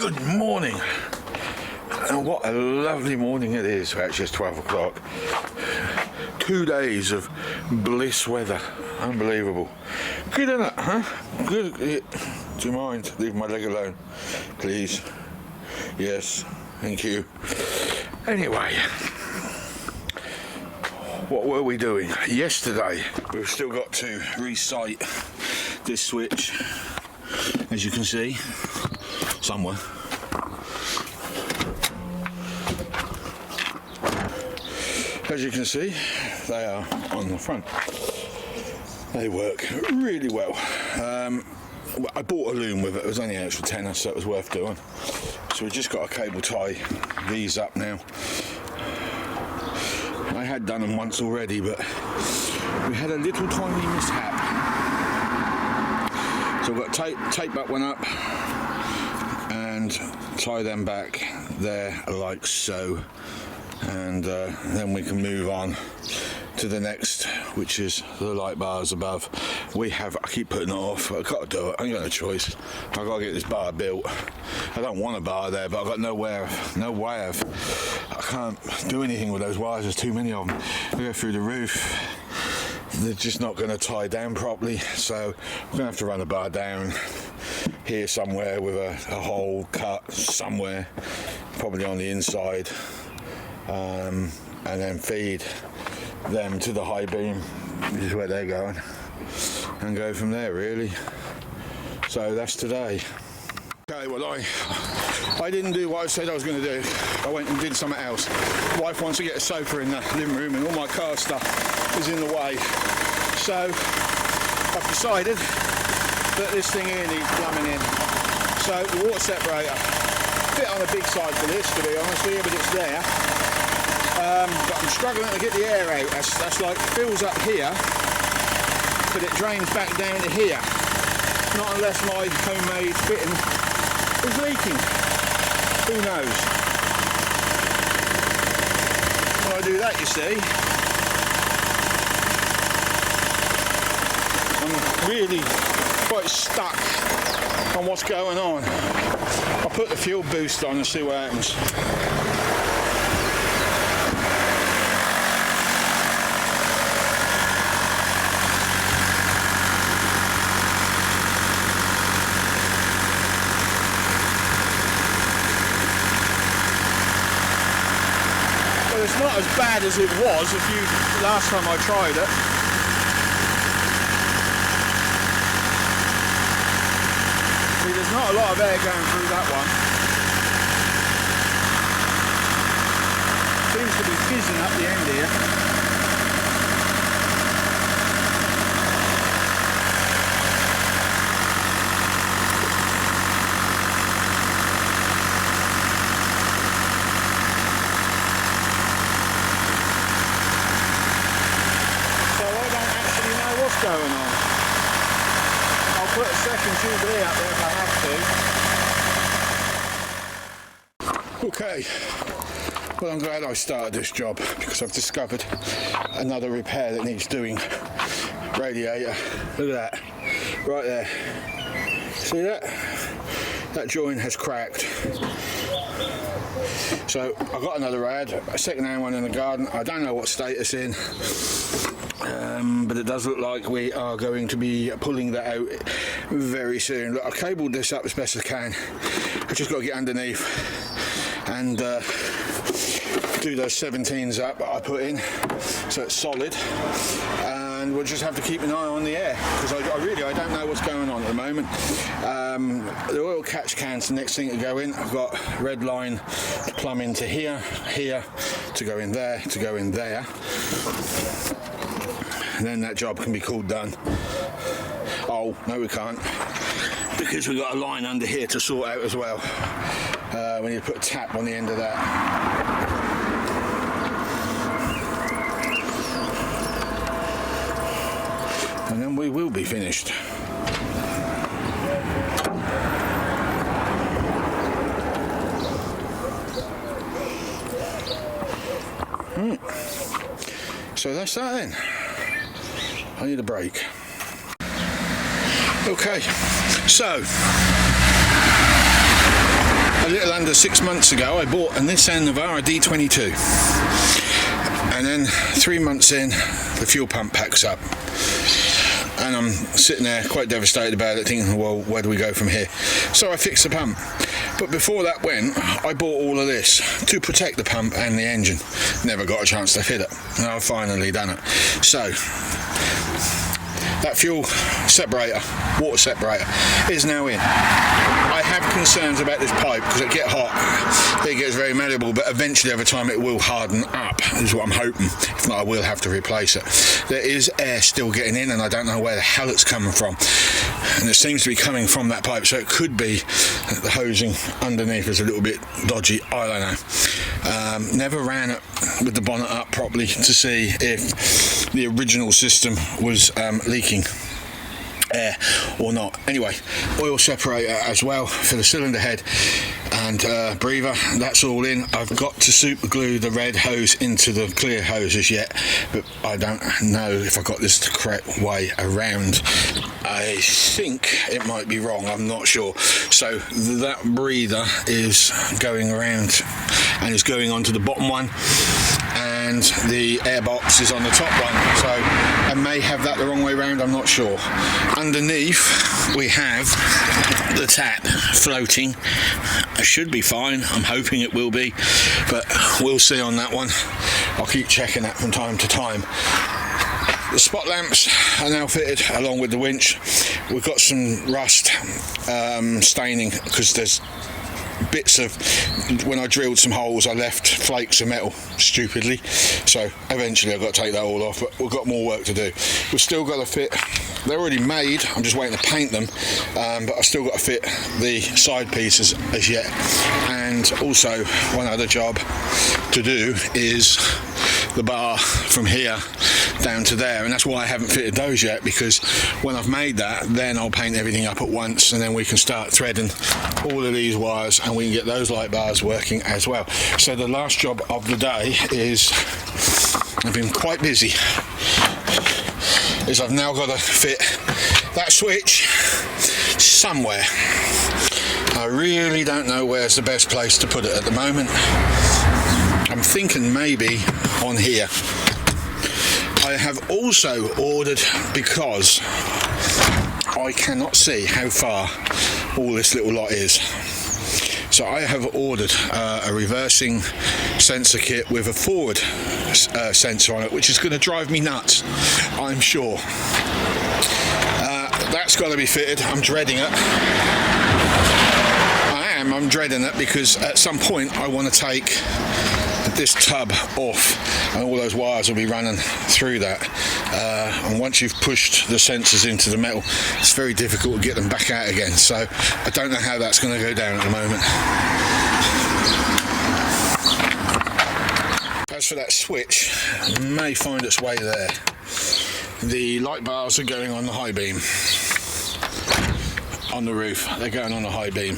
Good morning, and what a lovely morning it is. Actually, it's 12 o'clock. 2 days of bliss weather. Unbelievable. Good, isn't it, huh? Good. Do you mind? Leave my leg alone, please. Yes, thank you. Anyway, what were we doing? Yesterday, we've still got to re-sight this switch, as you can see, somewhere. As you can see, they are on the front. They work really well. I bought a loom with it. It was only an extra tenner, so it was worth doing. So we've just got to cable tie these up now. I had done them once already, but we had a little tiny mishap. So we've got to tape that one up and tie them back there like so. And then we can move on to the next, which is the light bars above. I keep putting it off. I've got to do it. I ain't got no choice. I've got to get this bar built. I don't want a bar there, but I've got no way of. I can't do anything with those wires. There's too many of them. They go through the roof. They're just not going to tie down properly. So we're going to have to run a bar down here somewhere with a hole cut somewhere, probably on the inside. And then feed them to the high beam, which is where they're going, and go from there really. So that's today. Okay, well I didn't do what I said I was going to do. I went and did something else. Wife wants to get a sofa in the living room and all my car stuff is in the way. So I've decided that this thing here needs plumbing in. So the water separator, a bit on the big side for this, to be honest with you, but it's there. But I'm struggling to get the air out. That's like fills up here, but it drains back down to here. Not unless my homemade fitting is leaking. Who knows? When I do that, you see, I'm really quite stuck on what's going on. I'll put the fuel boost on and see what happens. It's not as bad as it was last time I tried it. See, there's not a lot of air going through that one. Seems to be fizzing up the end here. Going on. I'll put a second tube E up there if I have to. Okay, well I'm glad I started this job because I've discovered another repair that needs doing. Radiator, look at that, right there. See that? That joint has cracked. So I've got another rad, a second-hand one in the garden. I don't know what state it's in. But it does look like we are going to be pulling that out very soon. Look, I've cabled this up as best as I can. I've just got to get underneath and do those 17s up that I put in so it's solid, and we'll just have to keep an eye on the air because I don't know what's going on at the moment. The oil catch can's the next thing to go in. I've got red line to plumb into here, to go in there, to go in there. And then that job can be called done. Oh, no we can't, because we've got a line under here to sort out as well. We need to put a tap on the end of that. And then we will be finished. So that's that then. I need a break. Okay, so a little under 6 months ago, I bought a Nissan Navara D22, and then 3 months in, the fuel pump packs up, and I'm sitting there quite devastated about it, thinking, well, where do we go from here? So I fixed the pump. But before that went, I bought all of this to protect the pump and the engine. Never got a chance to fit it, and I've finally done it. So that fuel separator, water separator, is now in. I have concerns about this pipe because it gets hot, it gets very malleable, but eventually over time it will harden up, is what I'm hoping. If not, I will have to replace it. There is air still getting in, and I don't know where the hell it's coming from, and it seems to be coming from that pipe, so it could be that the hosing underneath is a little bit dodgy. I don't know. Never ran it with the bonnet up properly to see if the original system was leaking air or not. Anyway, oil separator as well for the cylinder head and breather, that's all in. I've got to super glue the red hose into the clear hoses yet, but I don't know if I got this the correct way around. I think it might be wrong, I'm not sure. So that breather is going around and is going onto the bottom one, and the air box is on the top one, so I may have that the wrong way around, I'm not sure. Underneath we have the tap floating. It should be fine, I'm hoping it will be, but we'll see on that one. I'll keep checking that from time to time. The spot lamps are now fitted along with the winch. We've got some rust staining because there's bits of, when I drilled some holes, I left flakes of metal stupidly, so eventually I've got to take that all off, but we've got more work to do. We've still got to fit, they're already made, I'm just waiting to paint them, but I've still got to fit the side pieces as yet. And also one other job to do is the bar from here down to there, and that's why I haven't fitted those yet, because when I've made that, then I'll paint everything up at once, and then we can start threading all of these wires and we can get those light bars working as well. So the last job of the day is, I've been quite busy, is I've now got to fit that switch somewhere. I really don't know where's the best place to put it at the moment. I'm thinking maybe on here. I have also ordered, because I cannot see how far all this little lot is, so I have ordered a reversing sensor kit with a forward sensor on it, which is going to drive me nuts, I'm sure. That's got to be fitted. I'm dreading it. I'm dreading it because at some point I want to take this tub off and all those wires will be running through that, and once you've pushed the sensors into the metal, it's very difficult to get them back out again, so I don't know how that's going to go down at the moment. As for that switch, it may find its way there. The light bars are going on the high beam on the roof, they're going on the high beam.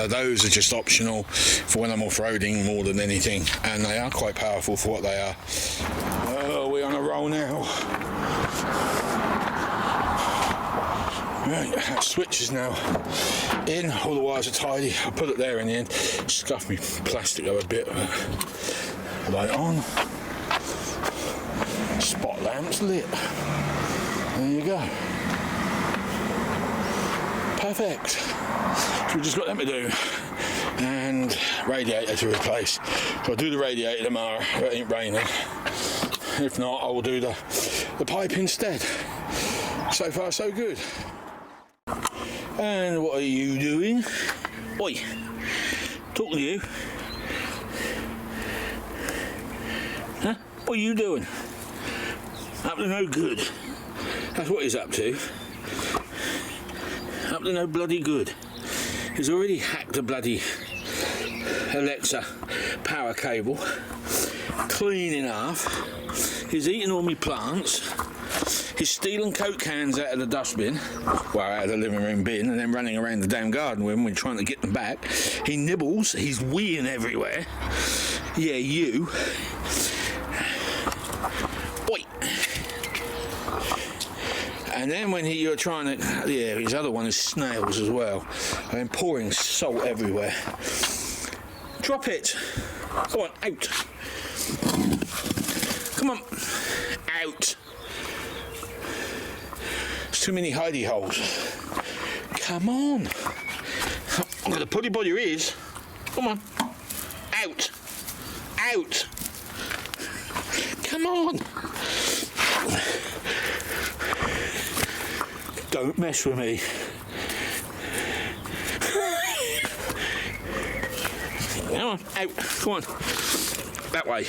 Those are just optional for when I'm off-roading more than anything, and they are quite powerful for what they are. Oh, we're on a roll now. Right, that switch is now in, all the wires are tidy. I put it there in the end, scuffed me plastic up a bit. Light on, spot lamps lit, there you go. Perfect. So we've just got them to do, and radiator to replace. So I'll do the radiator tomorrow if it ain't raining. If not, I will do the pipe instead. So far so good. And what are you doing? Oi, talking to you. Huh? What are you doing? Up to no good. That's what he's up to. Up to no bloody good. He's already hacked a bloody Alexa power cable, clean in half. He's eating all my plants. He's stealing Coke cans out of the dustbin, well, out of the living room bin, and then running around the damn garden with them when trying to get them back. He nibbles. He's weeing everywhere. Yeah, you. And then when you're trying to, yeah, his other one is snails as well. I'm pouring salt everywhere. Drop it. Come on, out. Come on, out. There's too many hidey holes. Come on. I'm going to put it by your ears. Come on. Out. Out. Come on. Don't mess with me. Come on, out. Come on. That way.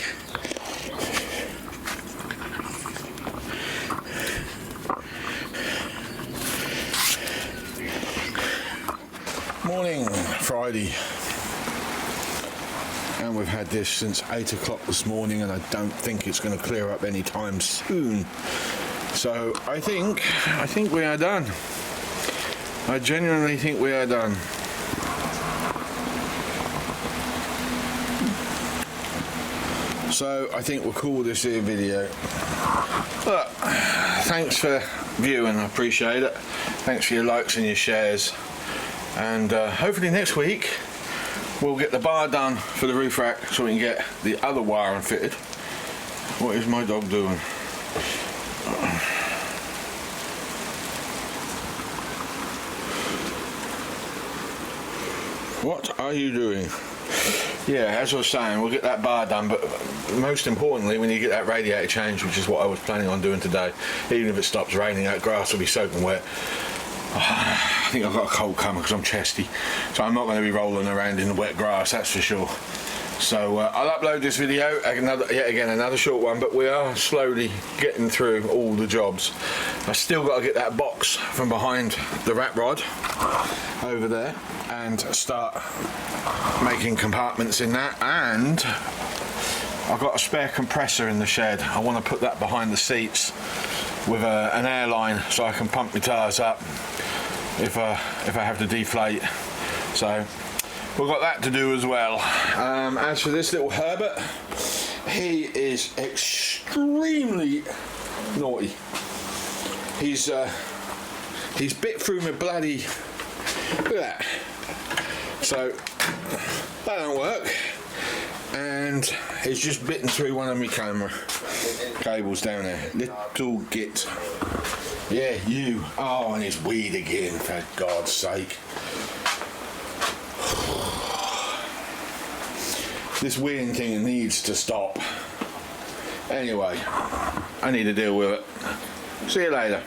Morning, Friday. And we've had this since 8 o'clock this morning, and I don't think it's going to clear up anytime soon. So I think we are done. I genuinely think we are done. So I think we'll call this here video. Look, thanks for viewing, I appreciate it. Thanks for your likes and your shares. And hopefully next week we'll get the bar done for the roof rack so we can get the other wiring fitted. What is my dog doing? What are you doing? Yeah, as I was saying, we'll get that bar done, but most importantly, we need to get that radiator changed, which is what I was planning on doing today. Even if it stops raining, that grass will be soaking wet. I think I've got a cold coming because I'm chesty, so I'm not going to be rolling around in the wet grass, that's for sure. So I'll upload this video, yet again another short one, but we are slowly getting through all the jobs. I still got to get that box from behind the rat rod over there and start making compartments in that, and I've got a spare compressor in the shed. I want to put that behind the seats with an airline so I can pump my tyres up if I have to deflate. So we've got that to do as well. As for this little Herbert, he is extremely naughty. He's bit through my bloody, look at that. So that don't work, and he's just bitten through one of my camera cables down there. Little git. Yeah, you. Oh, and his weed again, for God's sake. This weeding thing needs to stop. Anyway, I need to deal with it. See you later.